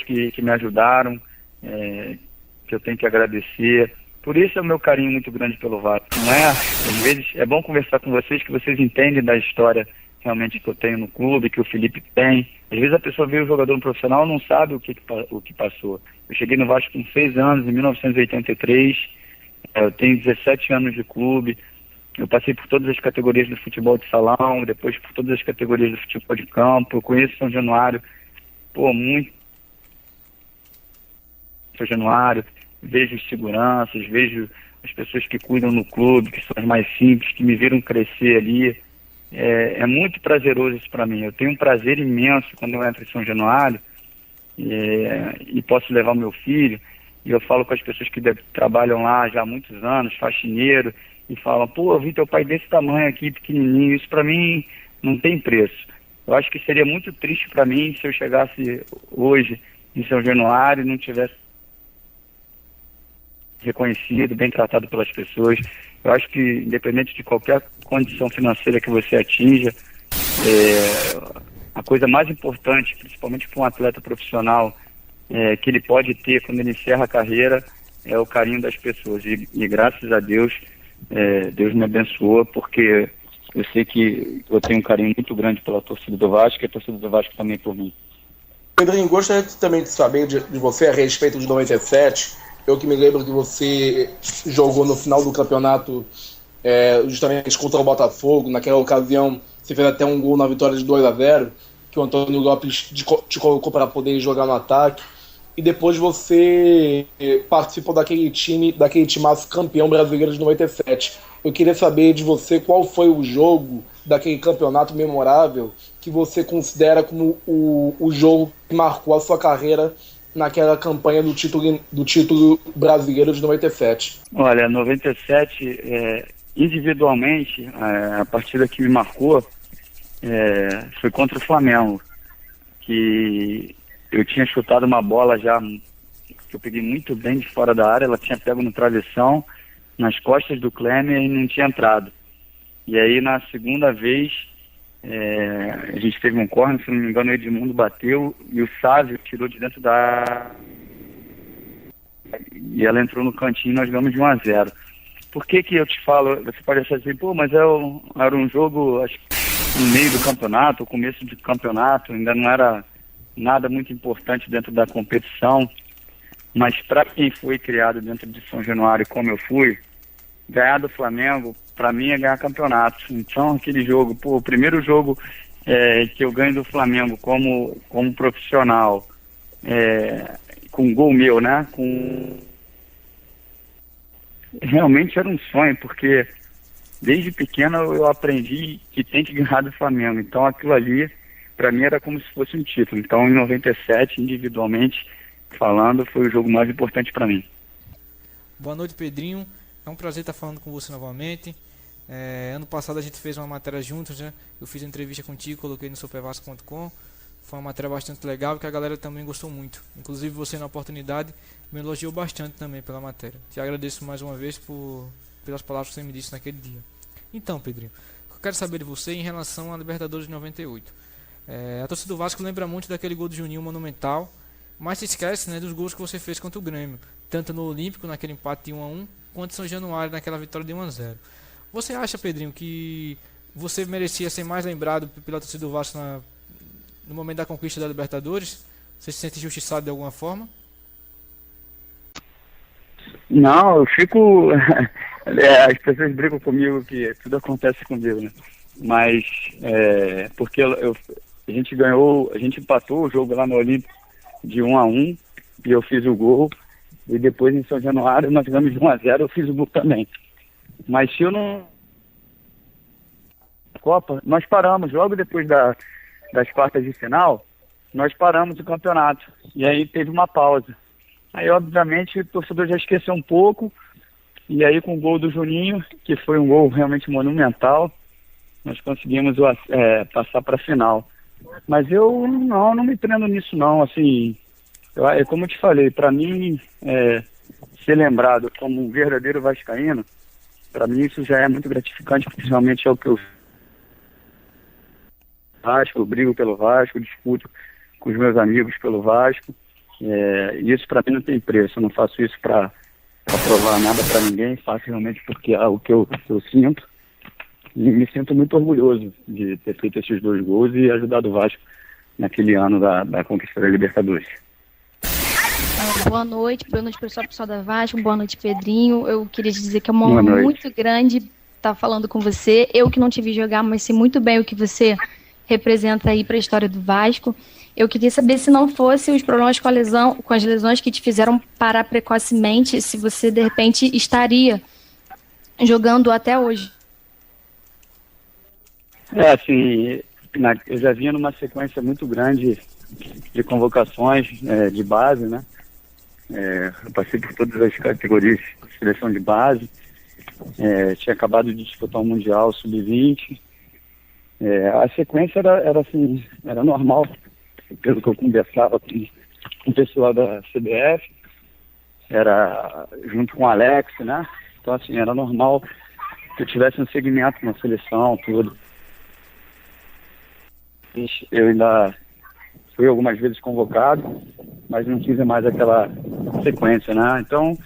que me ajudaram, que eu tenho que agradecer. Por isso é o meu carinho muito grande pelo Vasco. Não é? Às vezes é bom conversar com vocês, que vocês entendem da história realmente que eu tenho no clube, que o Felipe tem. Às vezes a pessoa vê o jogador profissional e não sabe o que passou. Eu cheguei no Vasco com 6 anos, em 1983. Eu tenho 17 anos de clube. Eu passei por todas as categorias do futebol de salão, depois por todas as categorias do futebol de campo. Eu conheço São Januário, muito São Januário. Vejo os seguranças, vejo as pessoas que cuidam no clube, que são as mais simples, que me viram crescer ali. É muito prazeroso isso para mim. Eu tenho um prazer imenso quando eu entro em São Januário e posso levar meu filho. E eu falo com as pessoas que trabalham lá já há muitos anos, faxineiro, e falam, eu vi teu pai desse tamanho aqui, pequenininho. Isso para mim não tem preço. Eu acho que seria muito triste para mim se eu chegasse hoje em São Januário e não tivesse reconhecido, bem tratado pelas pessoas. Eu acho que, independente de qualquer condição financeira que você atinja, a coisa mais importante, principalmente para um atleta profissional, que ele pode ter quando ele encerra a carreira, é o carinho das pessoas. E graças a Deus, Deus me abençoou, porque eu sei que eu tenho um carinho muito grande pela torcida do Vasco, e a torcida do Vasco também por mim. Pedrinho, gostaria também de saber de você a respeito de 97. Eu que me lembro que você jogou no final do campeonato justamente contra o Botafogo. Naquela ocasião, você fez até um gol na vitória de 2-0, que o Antônio Lopes te colocou para poder jogar no ataque. E depois você participou daquele timaço campeão brasileiro de 97. Eu queria saber de você qual foi o jogo daquele campeonato memorável que você considera como o jogo que marcou a sua carreira naquela campanha do título brasileiro de 97. Olha, 97, individualmente, a partida que me marcou foi contra o Flamengo, que eu tinha chutado uma bola já, que eu peguei muito bem de fora da área, ela tinha pego no travessão, nas costas do Klemer e não tinha entrado. E aí, na segunda vez, a gente teve um córner, se não me engano, o Edmundo bateu e o Sávio tirou de dentro da área. E ela entrou no cantinho e nós ganhamos de 1-0. Por que eu te falo? Você pode achar assim, mas era um jogo, acho que no meio do campeonato, o começo do campeonato, ainda não era nada muito importante dentro da competição. Mas para quem foi criado dentro de São Januário, como eu fui, ganhar do Flamengo, para mim é ganhar campeonato. Então, aquele jogo, o primeiro jogo que eu ganho do Flamengo como profissional, com gol meu, né? Realmente era um sonho, porque desde pequeno eu aprendi que tem que ganhar do Flamengo. Então, aquilo ali, para mim, era como se fosse um título. Então, em 97, individualmente falando, foi o jogo mais importante para mim. Boa noite, Pedrinho. É um prazer estar falando com você novamente. Ano passado a gente fez uma matéria juntos, né? Eu fiz uma entrevista contigo, coloquei no supervasco.com. Foi uma matéria bastante legal, que a galera também gostou muito. Inclusive você, na oportunidade, me elogiou bastante também pela matéria. Te agradeço mais uma vez pelas palavras que você me disse naquele dia. Então, Pedrinho, eu quero saber de você em relação à Libertadores de 98. A torcida do Vasco lembra muito daquele gol do Juninho monumental, mas se esquece, né, dos gols que você fez contra o Grêmio, tanto no Olímpico, naquele empate de 1-1, quanto em São Januário, naquela vitória de 1-0. Você acha, Pedrinho, que você merecia ser mais lembrado pela torcida do Vasco no momento da conquista da Libertadores? Você se sente injustiçado de alguma forma? Não, eu fico... as pessoas brigam comigo que tudo acontece comigo, né? Mas, porque a gente empatou o jogo lá no Olímpico de 1-1, e eu fiz o gol, e depois em São Januário nós ganhamos de 1-0, eu fiz o gol também. Mas se eu não... Copa, nós paramos logo depois das quartas de final, nós paramos o campeonato, e aí teve uma pausa. Aí, obviamente, o torcedor já esqueceu um pouco, e aí com o gol do Juninho, que foi um gol realmente monumental, nós conseguimos passar para a final. Mas eu não me prendo nisso não, assim, como eu te falei, para mim, ser lembrado como um verdadeiro vascaíno, para mim isso já é muito gratificante, porque realmente é o que eu Vasco, eu brigo pelo Vasco, discuto com os meus amigos pelo Vasco. Isso para mim não tem preço. Eu não faço isso para provar nada para ninguém, faço realmente porque é o que eu sinto. E me sinto muito orgulhoso de ter feito esses 2 gols e ajudado o Vasco naquele ano da conquista da Libertadores. Boa noite pessoal da Vasco, boa noite, Pedrinho. Eu queria te dizer que é uma honra muito grande estar falando com você. Eu que não te vi jogar, mas sei muito bem o que você representa aí para a história do Vasco. Eu queria saber se não fosse os problemas com as lesões que te fizeram parar precocemente, se você de repente estaria jogando até hoje. Assim, eu já vinha numa sequência muito grande de convocações de base, né? Eu passei por todas as categorias de seleção de base. Tinha acabado de disputar o Mundial Sub-20. A sequência era normal, pelo que eu conversava com o pessoal da CBF, era junto com o Alex, né? Então, assim, era normal que eu tivesse um segmento na seleção, tudo. Eu ainda fui algumas vezes convocado, mas não tive mais aquela sequência, né? Então,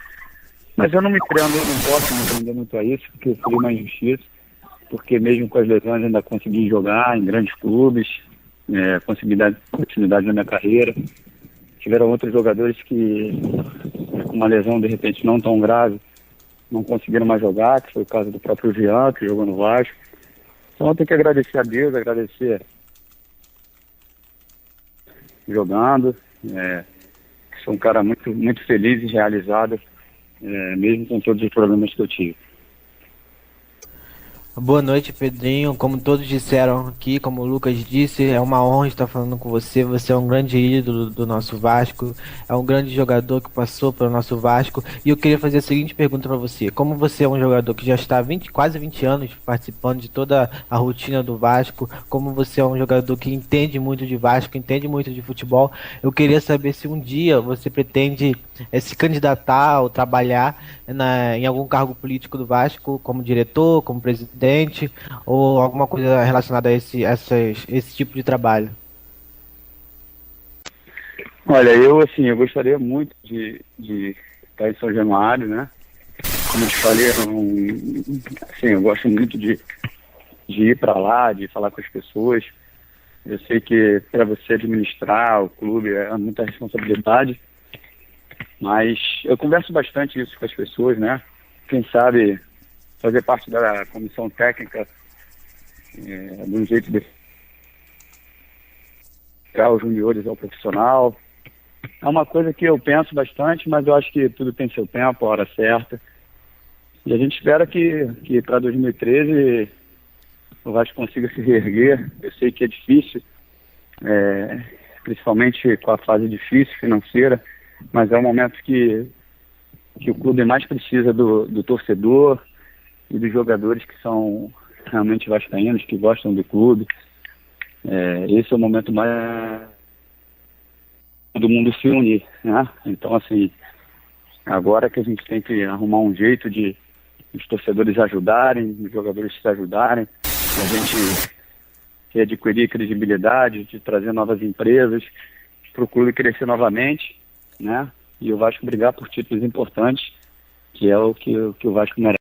mas eu não me prendo, eu não posso me prender muito a isso, porque seria uma injustiça, porque mesmo com as lesões ainda consegui jogar em grandes clubes, consegui dar continuidade na minha carreira. Tiveram outros jogadores que, com uma lesão de repente não tão grave, não conseguiram mais jogar, que foi o caso do próprio Jean, que jogou no Vasco. Então eu tenho que agradecer a Deus, agradecer jogando, sou um cara muito, muito feliz e realizado, mesmo com todos os problemas que eu tive. Boa noite, Pedrinho. Como todos disseram aqui, como o Lucas disse, é uma honra estar falando com você. Você é um grande ídolo do nosso Vasco, é um grande jogador que passou pelo nosso Vasco. E eu queria fazer a seguinte pergunta para você. Como você é um jogador que já está quase 20 anos participando de toda a rotina do Vasco, como você é um jogador que entende muito de Vasco, entende muito de futebol, eu queria saber se um dia você pretende se candidatar ou trabalhar em algum cargo político do Vasco, como diretor, como presidente, ou alguma coisa relacionada a esse tipo de trabalho. Olha, eu gostaria muito de estar em São Januário, né? Como eu te falei, eu gosto muito de ir para lá, de falar com as pessoas. Eu sei que para você administrar o clube é muita responsabilidade, mas eu converso bastante isso com as pessoas, né? Quem sabe fazer parte da comissão técnica de um jeito de tirar os juniores ao profissional. É uma coisa que eu penso bastante, mas eu acho que tudo tem seu tempo, a hora certa. E a gente espera que para 2013 o Vasco consiga se reerguer. Eu sei que é difícil, principalmente com a fase difícil financeira, mas é um momento que o clube mais precisa do torcedor e dos jogadores que são realmente vascaínos, que gostam do clube. Esse é o momento mais do mundo se unir, né? Então, assim, agora que a gente tem que arrumar um jeito de os torcedores ajudarem, os jogadores se ajudarem, a gente adquirir credibilidade, de trazer novas empresas para o clube crescer novamente, né? E o Vasco brigar por títulos importantes, que é o que o Vasco merece.